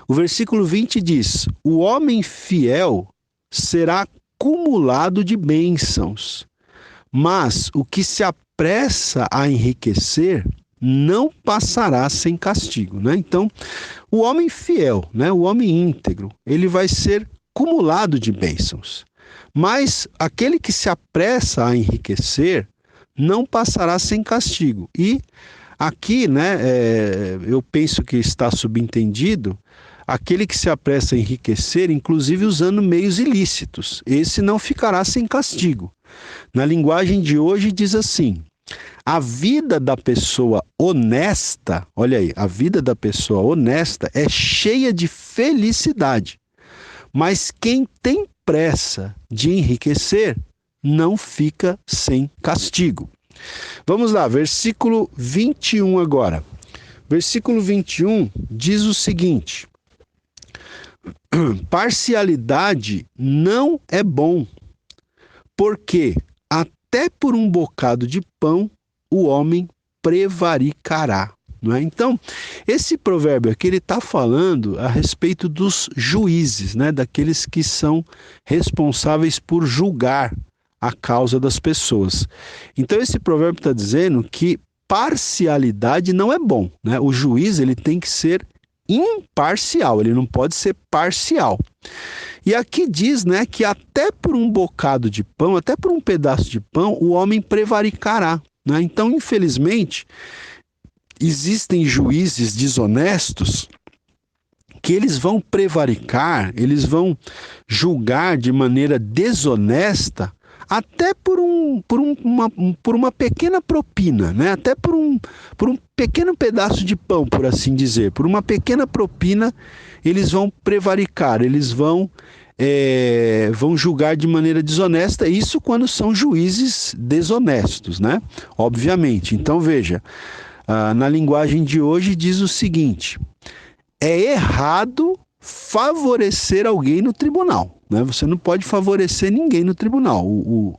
O versículo 20 diz, o homem fiel será cumulado de bênçãos, mas o que se apressa a enriquecer não passará sem castigo, né? Então, o homem fiel, né? O homem íntegro, ele vai ser cumulado de bênçãos, mas aquele que se apressa a enriquecer não passará sem castigo. E aqui, né, eu penso que está subentendido aquele que se apressa a enriquecer, inclusive usando meios ilícitos, esse não ficará sem castigo. Na linguagem de hoje diz assim, a vida da pessoa honesta, olha aí, a vida da pessoa honesta é cheia de felicidade, mas quem tem pressa de enriquecer não fica sem castigo. Vamos lá, versículo 21 agora. Versículo 21 diz o seguinte: parcialidade não é bom, porque até por um bocado de pão o homem prevaricará. Não é? Então, esse provérbio aqui ele está falando a respeito dos juízes, né? Daqueles que são responsáveis por julgar a causa das pessoas. Então, esse provérbio está dizendo que parcialidade não é bom, né? O juiz ele tem que ser imparcial, ele não pode ser parcial. E aqui diz, né, que até por um bocado de pão, até por um pedaço de pão, o homem prevaricará, né? Então, infelizmente, existem juízes desonestos que eles vão prevaricar, eles vão julgar de maneira desonesta, até por uma pequena propina, né? Até por um pequeno pedaço de pão, por assim dizer. Por uma pequena propina, eles vão prevaricar, eles vão julgar de maneira desonesta, isso quando são juízes desonestos, né? Obviamente. Então, veja, na linguagem de hoje diz o seguinte: é errado favorecer alguém no tribunal, né? Você não pode favorecer ninguém no tribunal. O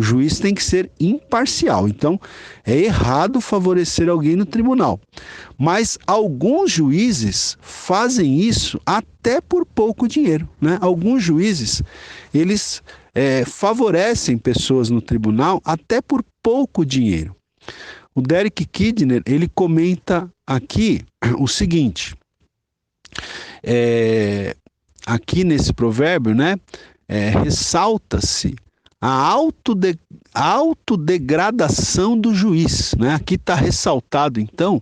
juiz tem que ser imparcial. Então, é errado favorecer alguém no tribunal. Mas alguns juízes fazem isso até por pouco dinheiro, né? Alguns juízes, eles favorecem pessoas no tribunal até por pouco dinheiro. O Derek Kidner, ele comenta aqui o seguinte: aqui nesse provérbio, né, ressalta-se a autodegradação do juiz, né? Aqui está ressaltado, então,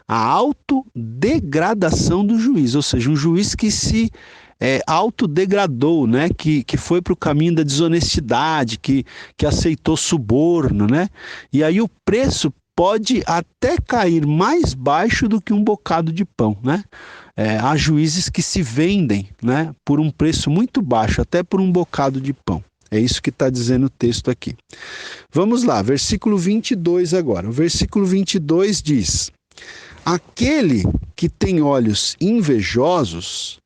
a autodegradação do juiz, ou seja, um juiz que se autodegradou, né? Que foi para o caminho da desonestidade, que aceitou suborno, né? E aí o preço pode até cair mais baixo do que um bocado de pão, né? Há juízes que se vendem, né, por um preço muito baixo, até por um bocado de pão. É isso que está dizendo o texto aqui. Vamos lá, versículo 22 agora. O versículo 22 diz: aquele que tem olhos invejosos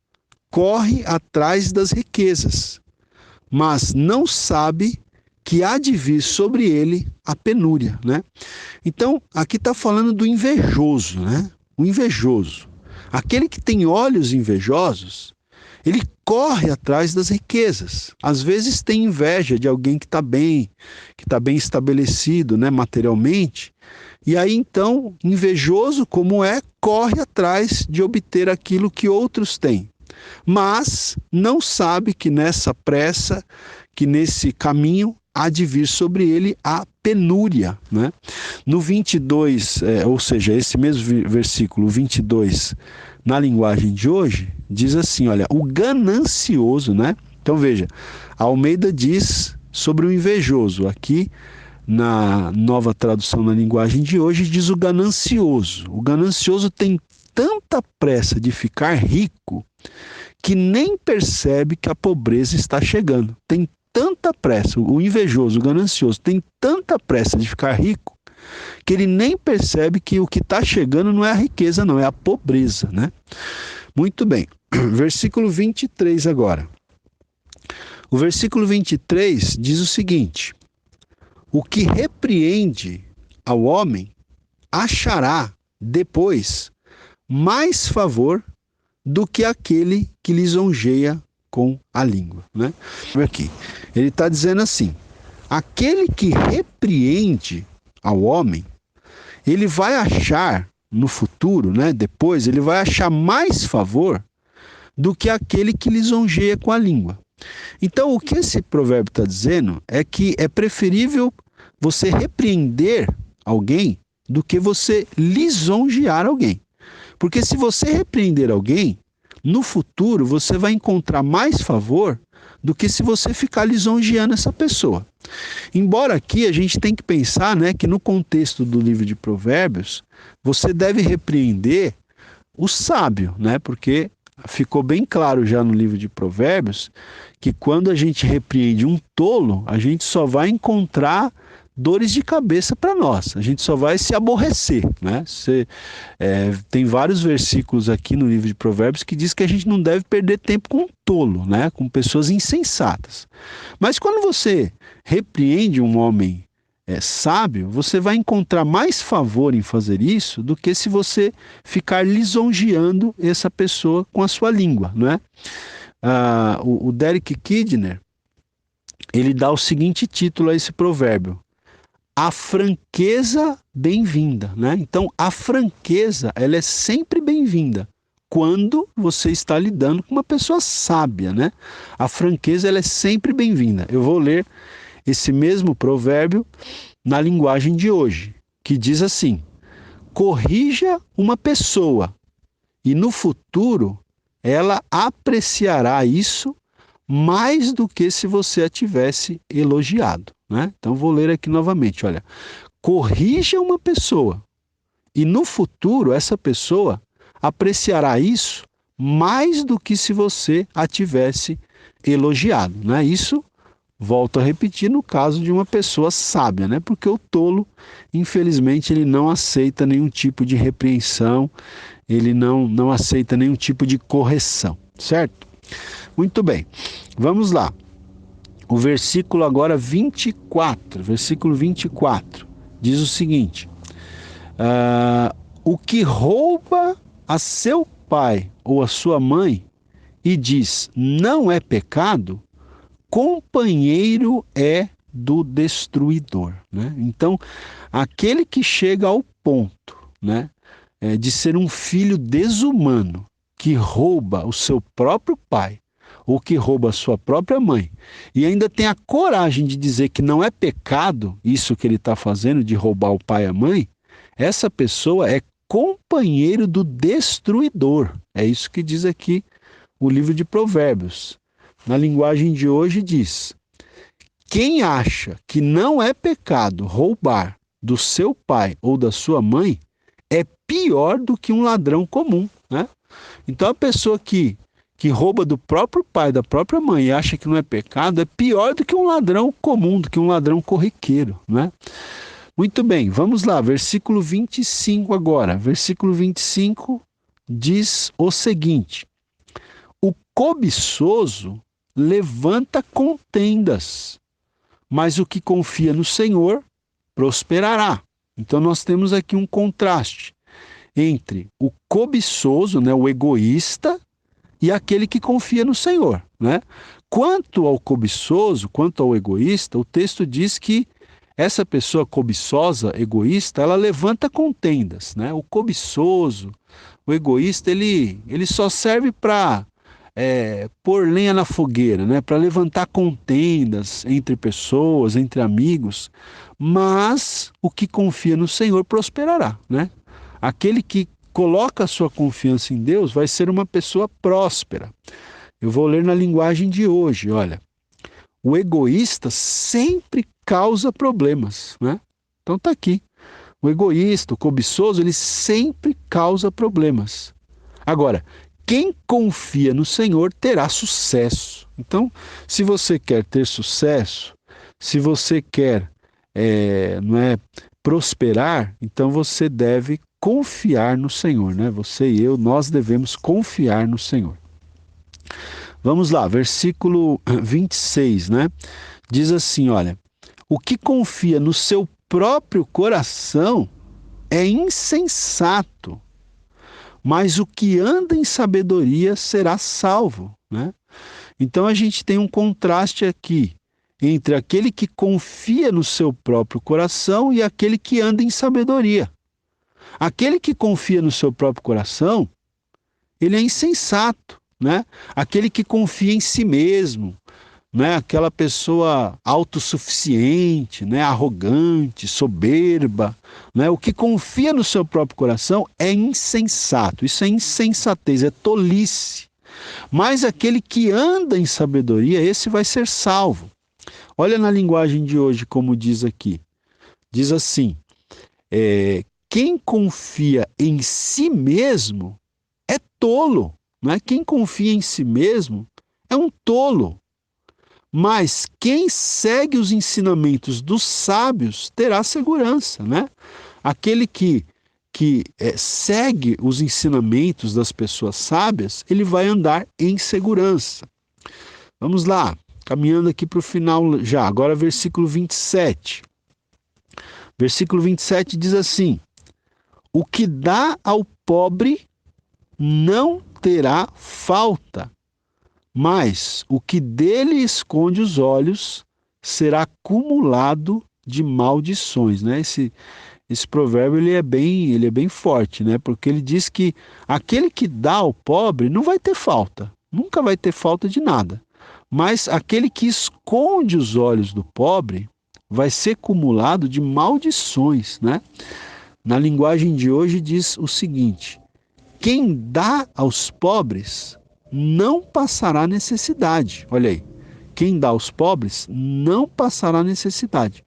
corre atrás das riquezas, mas não sabe que há de vir sobre ele a penúria, né? Então, aqui está falando do invejoso, né? O invejoso. Aquele que tem olhos invejosos, ele corre atrás das riquezas. Às vezes tem inveja de alguém que está bem estabelecido, né, materialmente. E aí então, invejoso como corre atrás de obter aquilo que outros têm. Mas não sabe que nessa pressa, que nesse caminho, há de vir sobre ele a penúria, né? No 22, ou seja, esse mesmo versículo 22, na linguagem de hoje, diz assim, olha, o ganancioso, né? Então veja, a Almeida diz sobre o invejoso, aqui na nova tradução na linguagem de hoje diz o ganancioso. O ganancioso tem tanta pressa de ficar rico que nem percebe que a pobreza está chegando. Tem tanta pressa, o invejoso, o ganancioso, tem tanta pressa de ficar rico, que ele nem percebe que o que está chegando não é a riqueza, não, é a pobreza, né? Muito bem, versículo 23 agora. O versículo 23 diz o seguinte: o que repreende ao homem achará depois mais favor do que aquele que lisonjeia com a língua, né? Aqui, ele está dizendo assim: aquele que repreende ao homem, ele vai achar no futuro, né? Depois, ele vai achar mais favor do que aquele que lisonjeia com a língua. Então, o que esse provérbio está dizendo é que é preferível você repreender alguém do que você lisonjear alguém. Porque se você repreender alguém, no futuro você vai encontrar mais favor do que se você ficar lisonjeando essa pessoa. Embora aqui a gente tem que pensar, né, que no contexto do livro de Provérbios, você deve repreender o sábio, né, porque ficou bem claro já no livro de Provérbios que quando a gente repreende um tolo, a gente só vai encontrar dores de cabeça para nós, a gente só vai se aborrecer, né? Tem vários versículos aqui no livro de Provérbios que diz que a gente não deve perder tempo com um tolo, né? Com pessoas insensatas. Mas quando você repreende um homem sábio, você vai encontrar mais favor em fazer isso do que se você ficar lisonjeando essa pessoa com a sua língua, não é? O Derek Kidner, ele dá o seguinte título a esse provérbio: a franqueza bem-vinda, né? Então, a franqueza, ela é sempre bem-vinda quando você está lidando com uma pessoa sábia, né? A franqueza, ela é sempre bem-vinda. Eu vou ler esse mesmo provérbio na linguagem de hoje, que diz assim: corrija uma pessoa e no futuro ela apreciará isso mais do que se você a tivesse elogiado, né? Então vou ler aqui novamente, olha. Corrija uma pessoa e no futuro essa pessoa apreciará isso mais do que se você a tivesse elogiado, né? Isso, volto a repetir, no caso de uma pessoa sábia, né? Porque o tolo, infelizmente, ele não aceita nenhum tipo de repreensão, ele não aceita nenhum tipo de correção, certo? Muito bem, vamos lá. O versículo agora 24, versículo 24, diz o seguinte: o que rouba a seu pai ou a sua mãe e diz não é pecado, companheiro é do destruidor, né? Então, aquele que chega ao ponto, né, de ser um filho desumano, que rouba o seu próprio pai, ou que rouba a sua própria mãe, e ainda tem a coragem de dizer que não é pecado isso que ele está fazendo, de roubar o pai e a mãe, essa pessoa é companheiro do destruidor. É isso que diz aqui o livro de Provérbios. Na linguagem de hoje diz: quem acha que não é pecado roubar do seu pai ou da sua mãe é pior do que um ladrão comum, né? Então a pessoa que rouba do próprio pai, da própria mãe e acha que não é pecado, é pior do que um ladrão comum, do que um ladrão corriqueiro, né? Muito bem, vamos lá, versículo 25 agora. Versículo 25 diz o seguinte: o cobiçoso levanta contendas, mas o que confia no Senhor prosperará. Então nós temos aqui um contraste entre o cobiçoso, né, o egoísta, e aquele que confia no Senhor, né? Quanto ao cobiçoso, quanto ao egoísta, o texto diz que essa pessoa cobiçosa, egoísta, ela levanta contendas, né? O cobiçoso, o egoísta, ele só serve para pôr lenha na fogueira, né? Para levantar contendas entre pessoas, entre amigos, mas o que confia no Senhor prosperará, né? Aquele que coloca a sua confiança em Deus vai ser uma pessoa próspera. Eu vou ler na linguagem de hoje, olha. O egoísta sempre causa problemas, né? Então tá aqui. O egoísta, o cobiçoso, ele sempre causa problemas. Agora, quem confia no Senhor terá sucesso. Então, se você quer ter sucesso, se você quer prosperar, então você deve confiar no Senhor, né? Você e eu, nós devemos confiar no Senhor. Vamos lá, versículo 26, né? Diz assim, olha: o que confia no seu próprio coração é insensato, mas o que anda em sabedoria será salvo, né? Então a gente tem um contraste aqui entre aquele que confia no seu próprio coração e aquele que anda em sabedoria. Aquele que confia no seu próprio coração, ele é insensato, né? Aquele que confia em si mesmo, né? Aquela pessoa autossuficiente, né? Arrogante, soberba, né? O que confia no seu próprio coração é insensato. Isso é insensatez, é tolice. Mas aquele que anda em sabedoria, esse vai ser salvo. Olha na linguagem de hoje como diz aqui. Diz assim: quem confia em si mesmo é tolo, né? Quem confia em si mesmo é um tolo. Mas quem segue os ensinamentos dos sábios terá segurança, né? Aquele que segue os ensinamentos das pessoas sábias, ele vai andar em segurança. Vamos lá, caminhando aqui para o final já. Agora versículo 27. Versículo 27 diz assim: o que dá ao pobre não terá falta, mas o que dele esconde os olhos será acumulado de maldições, né? Esse provérbio ele é bem forte, né? Porque ele diz que aquele que dá ao pobre não vai ter falta, nunca vai ter falta de nada. Mas aquele que esconde os olhos do pobre vai ser acumulado de maldições, né? Na linguagem de hoje diz o seguinte: quem dá aos pobres não passará necessidade. Olha aí, quem dá aos pobres não passará necessidade.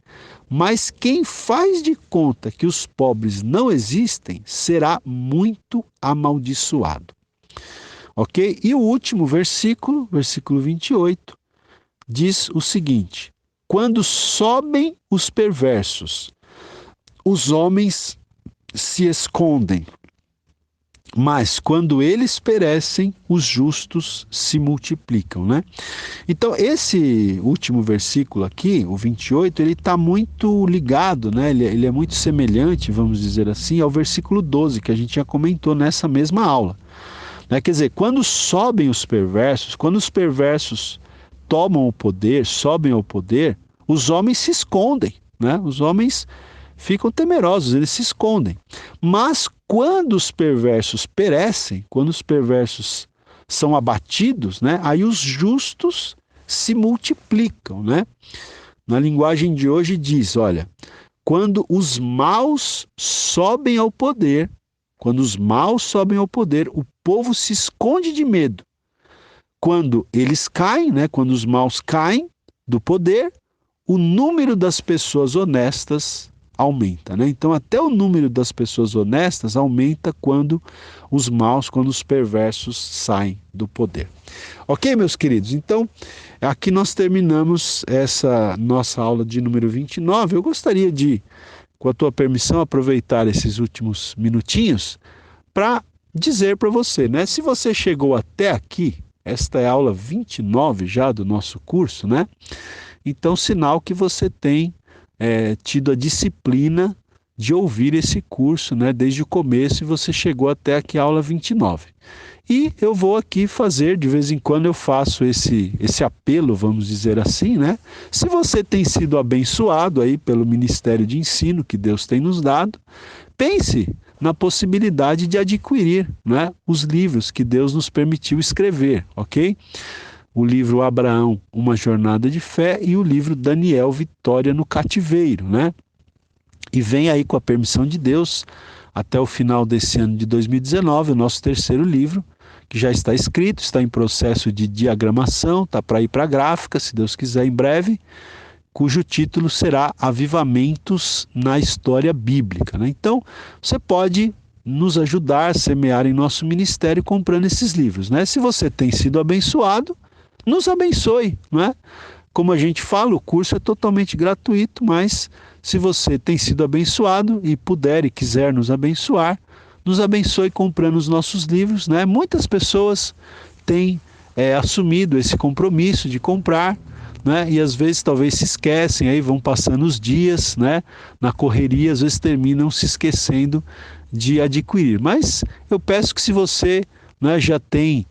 Mas quem faz de conta que os pobres não existem será muito amaldiçoado. Ok? E o último versículo, versículo 28, diz o seguinte: quando sobem os perversos, os homens se escondem, mas quando eles perecem, os justos se multiplicam, né? Então, esse último versículo aqui, o 28, ele está muito ligado, né? Ele é muito semelhante, vamos dizer assim, ao versículo 12, que a gente já comentou nessa mesma aula, né? Quer dizer, quando sobem os perversos, quando os perversos tomam o poder, sobem ao poder, os homens se escondem, né? Os homens ficam temerosos, eles se escondem. Mas quando os perversos perecem, quando os perversos são abatidos, né, aí os justos se multiplicam, né? Na linguagem de hoje diz, olha, quando os maus sobem ao poder, quando os maus sobem ao poder, o povo se esconde de medo. Quando eles caem, né, quando os maus caem do poder, o número das pessoas honestas aumenta, né? Então até o número das pessoas honestas aumenta quando os maus, quando os perversos saem do poder. Ok, meus queridos? Então aqui nós terminamos essa nossa aula de número 29. Eu gostaria de, com a tua permissão, aproveitar esses últimos minutinhos para dizer para você, né? Se você chegou até aqui, esta é a aula 29 já do nosso curso, né? Então, sinal que você tem tido a disciplina de ouvir esse curso, né, desde o começo, e você chegou até aqui a aula 29. E eu vou aqui fazer, de vez em quando eu faço esse apelo, vamos dizer assim, né? Se você tem sido abençoado aí pelo Ministério de Ensino que Deus tem nos dado, pense na possibilidade de adquirir, né, os livros que Deus nos permitiu escrever, ok? O livro Abraão, Uma Jornada de Fé, e o livro Daniel, Vitória no Cativeiro, né? E vem aí, com a permissão de Deus, até o final desse ano de 2019, o nosso terceiro livro, que já está escrito, está em processo de diagramação, está para ir para a gráfica, se Deus quiser, em breve, cujo título será Avivamentos na História Bíblica, né? Então, você pode nos ajudar a semear em nosso ministério comprando esses livros, né? Se você tem sido abençoado, nos abençoe, não é? Como a gente fala, o curso é totalmente gratuito, mas se você tem sido abençoado e puder e quiser nos abençoe comprando os nossos livros, né? Muitas pessoas têm assumido esse compromisso de comprar, né? E às vezes talvez se esquecem, aí vão passando os dias, né? Na correria, às vezes terminam se esquecendo de adquirir. Mas eu peço que, se você, né, já tem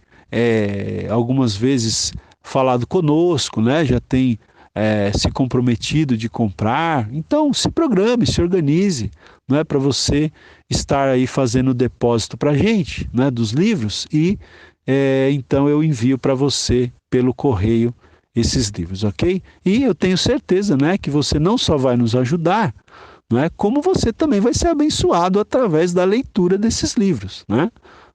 algumas vezes falado conosco, né, já tem se comprometido de comprar, então se programe, se organize, não é, para você estar aí fazendo o depósito para a gente, né, dos livros, e então eu envio para você pelo correio esses livros, ok? E eu tenho certeza, né, que você não só vai nos ajudar, não é, como você também vai ser abençoado através da leitura desses livros, né?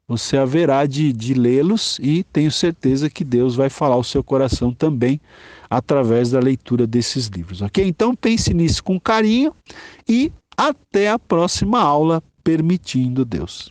Você haverá de lê-los, e tenho certeza que Deus vai falar ao seu coração também através da leitura desses livros, ok? Então pense nisso com carinho e até a próxima aula, permitindo Deus.